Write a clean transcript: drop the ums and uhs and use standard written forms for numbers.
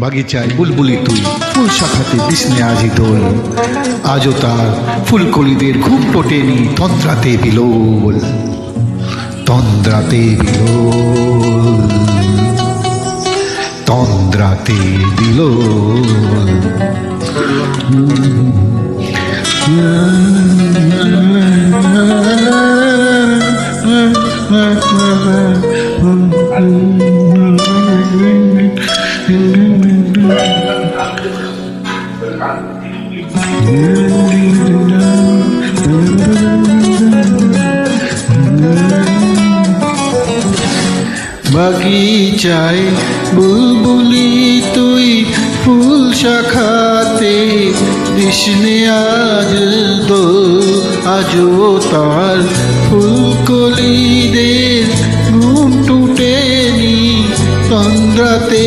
বাগিচায় বুলবুলি তুই, ফুল শাখাতে বিষ্ণে আজি দোল। আজও তার ফুলকলিদের ঘুম টোটেনি, তন্দ্রাতে বিলোল, তন্দ্রাতে বিলোল, তন্দ্রাতে বিলোল। বাগিচায় বুলবুলি তুই, ফুল শাখাতে বিষ্ণে আজ দোল। আজও তার ফুলকলিদের ঘুম টুটেনি, তন্দ্রাতে